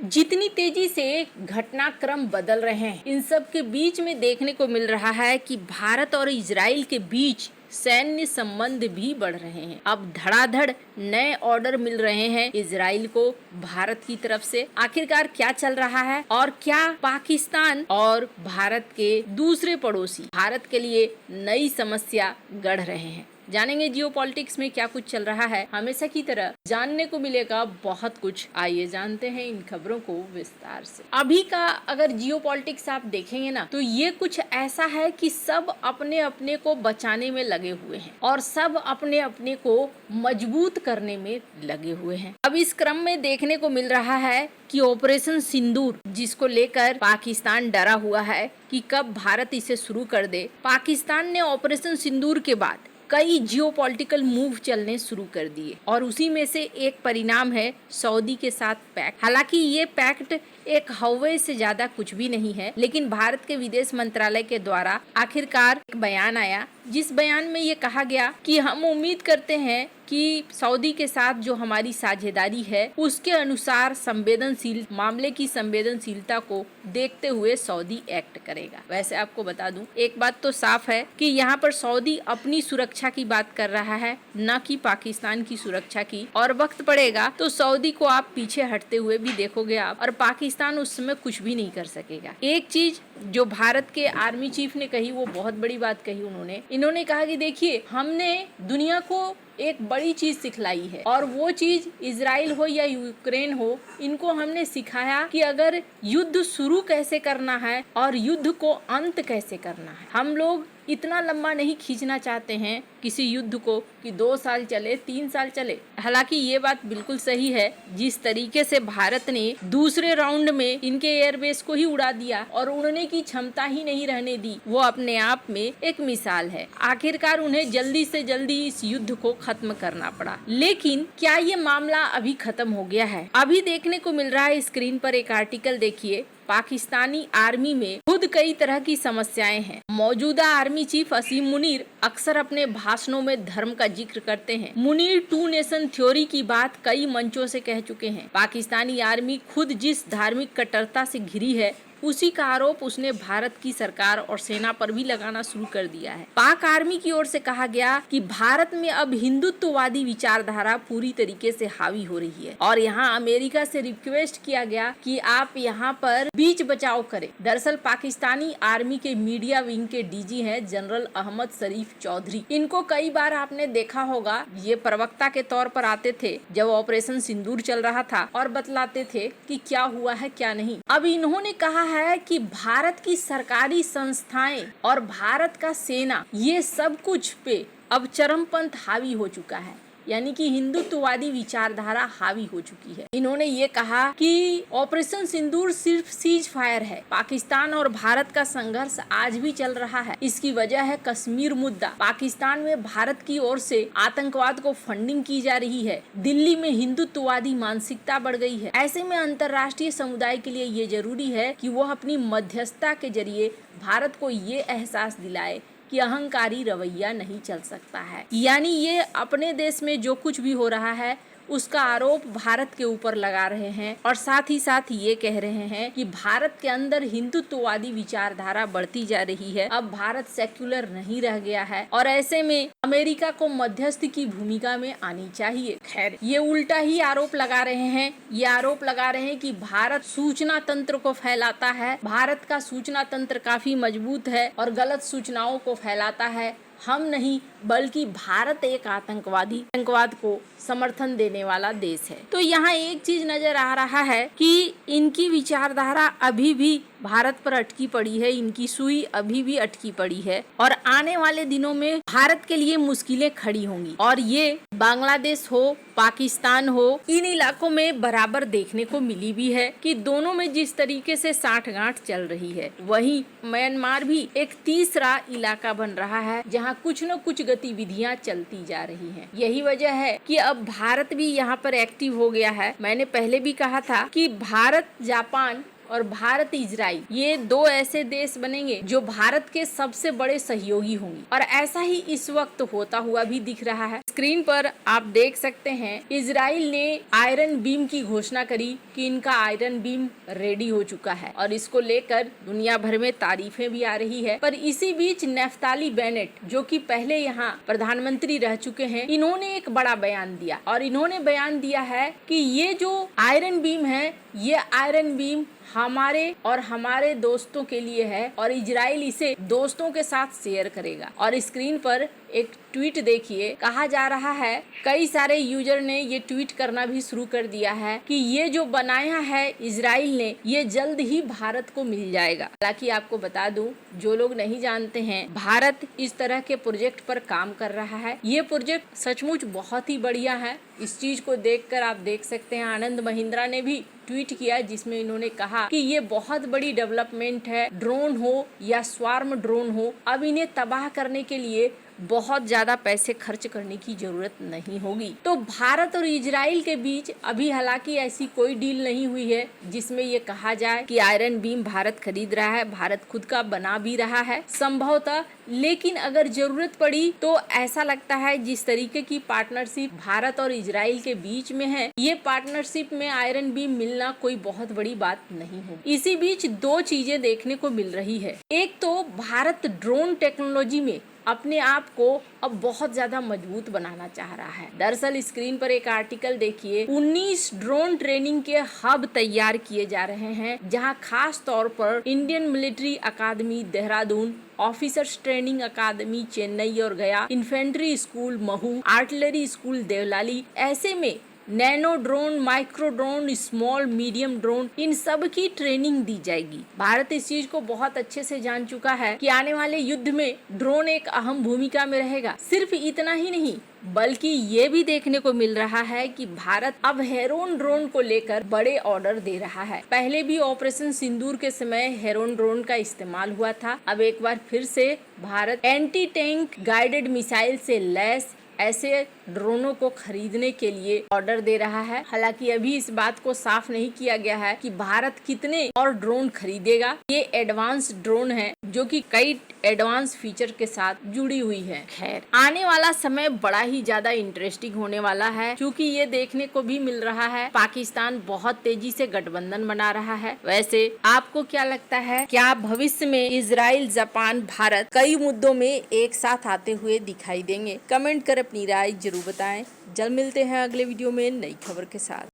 जितनी तेजी से घटनाक्रम बदल रहे हैं, इन सब के बीच में देखने को मिल रहा है कि भारत और इजराइल के बीच सैन्य संबंध भी बढ़ रहे हैं। अब धड़ाधड़ नए ऑर्डर मिल रहे हैं इजराइल को भारत की तरफ से। आखिरकार क्या चल रहा है और क्या पाकिस्तान और भारत के दूसरे पड़ोसी भारत के लिए नई समस्या गढ़ रहे हैं, जानेंगे जियोपॉलिटिक्स में क्या कुछ चल रहा है। हमेशा की तरह जानने को मिलेगा बहुत कुछ। आइए जानते हैं इन खबरों को विस्तार से। अभी का अगर जियोपॉलिटिक्स आप देखेंगे ना, तो ये कुछ ऐसा है कि सब अपने अपने को बचाने में लगे हुए हैं और सब अपने अपने को मजबूत करने में लगे हुए हैं। अब इस क्रम में देखने को मिल रहा है कि ऑपरेशन सिंदूर, जिसको लेकर पाकिस्तान डरा हुआ है कि कब भारत इसे शुरू कर दे, पाकिस्तान ने ऑपरेशन सिंदूर के बाद कई जियोपॉलिटिकल मूव चलने शुरू कर दिए और उसी में से एक परिणाम है सऊदी के साथ पैक्ट। हालांकि ये पैक्ट एक हवा से ज्यादा कुछ भी नहीं है, लेकिन भारत के विदेश मंत्रालय के द्वारा आखिरकार एक बयान आया, जिस बयान में ये कहा गया कि हम उम्मीद करते हैं कि सऊदी के साथ जो हमारी साझेदारी है उसके अनुसार संवेदनशील मामले की संवेदनशीलता को देखते हुए सऊदी एक्ट करेगा। वैसे आपको बता दूं, एक बात तो साफ है कि यहाँ पर सऊदी अपनी सुरक्षा की बात कर रहा है, न कि पाकिस्तान की सुरक्षा की, और वक्त पड़ेगा तो सऊदी को आप पीछे हटते हुए भी देखोगे आप, और पाकिस्तान उस समय कुछ भी नहीं कर सकेगा। एक चीज जो भारत के आर्मी चीफ ने कही, वो बहुत बड़ी बात कही। इन्होंने कहा कि देखिए, हमने दुनिया को एक बड़ी चीज सिखलाई है और वो चीज इजराइल हो या यूक्रेन हो, इनको हमने सिखाया कि अगर युद्ध शुरू कैसे करना है और युद्ध को अंत कैसे करना है। हम लोग इतना लंबा नहीं खींचना चाहते हैं किसी युद्ध को कि 2 साल चले, 3 साल चले। हालांकि ये बात बिल्कुल सही है, जिस तरीके से भारत ने दूसरे राउंड में इनके एयरबेस को ही उड़ा दिया और उड़ने की क्षमता ही नहीं रहने दी, वो अपने आप में एक मिसाल है। आखिरकार उन्हें जल्दी से जल्दी इस युद्ध को खत्म करना पड़ा। लेकिन क्या ये मामला अभी खत्म हो गया है? अभी देखने को मिल रहा है स्क्रीन पर एक आर्टिकल, देखिए, पाकिस्तानी आर्मी में खुद कई तरह की समस्याएं हैं। मौजूदा आर्मी चीफ असीम मुनीर अक्सर अपने भाषणों में धर्म का जिक्र करते हैं। मुनीर 2 नेशन थ्योरी की बात कई मंचों से कह चुके हैं। पाकिस्तानी आर्मी खुद जिस धार्मिक कट्टरता से घिरी है, उसी का आरोप उसने भारत की सरकार और सेना पर भी लगाना शुरू कर दिया है। पाक आर्मी की ओर से कहा गया कि भारत में अब हिंदुत्ववादी विचारधारा पूरी तरीके से हावी हो रही है और यहाँ अमेरिका से रिक्वेस्ट किया गया कि आप यहाँ पर बीच बचाव करें। दरअसल पाकिस्तानी आर्मी के मीडिया विंग के डीजी हैं जनरल अहमद शरीफ चौधरी। इनको कई बार आपने देखा होगा, ये प्रवक्ता के तौर पर आते थे जब ऑपरेशन सिंदूर चल रहा था और बतलाते थे कि क्या हुआ है क्या नहीं। अब इन्होंने कहा है कि भारत की सरकारी संस्थाएं और भारत का सेना, ये सब कुछ पे अब चरमपंथ हावी हो चुका है, यानी कि हिंदुत्ववादी विचारधारा हावी हो चुकी है। इन्होंने ये कहा कि ऑपरेशन सिंदूर सिर्फ सीज फायर है। पाकिस्तान और भारत का संघर्ष आज भी चल रहा है। इसकी वजह है कश्मीर मुद्दा। पाकिस्तान में भारत की ओर से आतंकवाद को फंडिंग की जा रही है। दिल्ली में हिंदुत्ववादी मानसिकता बढ़ गई है। ऐसे में अंतर्राष्ट्रीय समुदाय के लिए ये जरूरी है कि वह अपनी मध्यस्थता के जरिए भारत को ये एहसास दिलाए कि अहंकारी रवैया नहीं चल सकता है। यानी ये अपने देश में जो कुछ भी हो रहा है उसका आरोप भारत के ऊपर लगा रहे हैं और साथ ही साथ ये कह रहे हैं कि भारत के अंदर हिंदुत्ववादी विचारधारा बढ़ती जा रही है। अब भारत सेक्युलर नहीं रह गया है और ऐसे में अमेरिका को मध्यस्थ की भूमिका में आनी चाहिए। खैर, ये उल्टा ही आरोप लगा रहे हैं। ये आरोप लगा रहे हैं कि भारत सूचना तंत्र को फैलाता है, भारत का सूचना तंत्र काफी मजबूत है और गलत सूचनाओं को फैलाता है। हम नहीं, बल्कि भारत एक आतंकवाद को समर्थन देने वाला देश है। तो यहाँ एक चीज नजर आ रहा है कि इनकी विचारधारा अभी भी भारत पर अटकी पड़ी है, इनकी सुई अभी भी अटकी पड़ी है और आने वाले दिनों में भारत के लिए मुश्किलें खड़ी होंगी और ये बांग्लादेश हो, पाकिस्तान हो, इन इलाकों में बराबर देखने को मिली भी है कि दोनों में जिस तरीके से साठगांठ चल रही है, वहीं म्यांमार भी एक तीसरा इलाका बन रहा है जहाँ कुछ न कुछ गतिविधियां चलती जा रही हैं। यही वजह है कि अब भारत भी यहाँ पर एक्टिव हो गया है। मैंने पहले भी कहा था कि भारत, जापान और भारत इजराइल, ये दो ऐसे देश बनेंगे जो भारत के सबसे बड़े सहयोगी होंगे और ऐसा ही इस वक्त होता हुआ भी दिख रहा है। स्क्रीन पर आप देख सकते हैं इजराइल ने आयरन बीम की घोषणा करी कि इनका आयरन बीम रेडी हो चुका है और इसको लेकर दुनिया भर में तारीफें भी आ रही है। पर इसी बीच नफ्ताली बेनेट, जो कि पहले यहाँ प्रधानमंत्री रह चुके हैं, इन्होंने एक बड़ा बयान दिया और इन्होंने बयान दिया है कि ये जो आयरन बीम है, ये आयरन बीम हमारे और हमारे दोस्तों के लिए है और इजराइल इसे दोस्तों के साथ शेयर करेगा। और स्क्रीन पर एक ट्वीट देखिए, कहा जा रहा है कई सारे यूजर ने ये ट्वीट करना भी शुरू कर दिया है कि ये जो बनाया है इजराइल ने, ये जल्द ही भारत को मिल जाएगा। हालांकि आपको बता दूं, जो लोग नहीं जानते हैं, भारत इस तरह के प्रोजेक्ट पर काम कर रहा है। ये प्रोजेक्ट सचमुच बहुत ही बढ़िया है। इस चीज को देखकर आप देख सकते हैं आनंद महिंद्रा ने भी ट्वीट किया जिसमें इन्होंने कहा कि ये बहुत बड़ी डेवलपमेंट है। ड्रोन हो या स्वार्म ड्रोन हो, अब इन्हें तबाह करने के लिए बहुत ज्यादा पैसे खर्च करने की जरूरत नहीं होगी। तो भारत और इजराइल के बीच अभी हालांकि ऐसी कोई डील नहीं हुई है जिसमें ये कहा जाए कि आयरन बीम भारत खरीद रहा है, भारत खुद का बना भी रहा है संभवतः। लेकिन अगर जरूरत पड़ी तो ऐसा लगता है जिस तरीके की पार्टनरशिप भारत और इजराइल के बीच में है, ये पार्टनरशिप में आयरन बीम मिलना कोई बहुत बड़ी बात नहीं होगी। इसी बीच दो चीजें देखने को मिल रही है। एक तो भारत ड्रोन टेक्नोलॉजी में अपने आप को अब बहुत ज्यादा मजबूत बनाना चाह रहा है। दरअसल स्क्रीन पर एक आर्टिकल देखिए, 19 ड्रोन ट्रेनिंग के हब तैयार किए जा रहे हैं, जहां खास तौर पर Indian military academy Dehradun, officers training academy Chennai और Gaya, infantry school Mhow, artillery school Deolali, ऐसे में nano drone, micro drone, small medium drone, इन सब की ट्रेनिंग दी जाएगी। भारत इस चीज को बहुत अच्छे से जान चुका है कि आने वाले युद्ध में ड्रोन एक अहम भूमिका में रहेगा। सिर्फ इतना ही नहीं, बल्कि ये भी देखने को मिल रहा है कि भारत अब हेरोन ड्रोन को लेकर बड़े ऑर्डर दे रहा है। पहले भी ऑपरेशन सिंदूर के समय हेरोन ड्रोन का इस्तेमाल हुआ था। अब एक बार फिर से Bharat anti tank guided missile से लैस ऐसे ड्रोनों को खरीदने के लिए ऑर्डर दे रहा है। हालांकि अभी इस बात को साफ नहीं किया गया है कि भारत कितने और ड्रोन खरीदेगा। ये एडवांस ड्रोन है जो कि कई एडवांस फीचर के साथ जुड़ी हुई है। खैर, आने वाला समय बड़ा ही ज्यादा इंटरेस्टिंग होने वाला है, क्योंकि ये देखने को भी मिल रहा है पाकिस्तान बहुत तेजी से गठबंधन बना रहा है। वैसे आपको क्या लगता है, क्या भविष्य में इजराइल, जापान, भारत कई मुद्दों में एक साथ आते हुए दिखाई देंगे? कमेंट कर अपनी राय जरूर बताएं। जल्द मिलते हैं अगले वीडियो में नई खबर के साथ।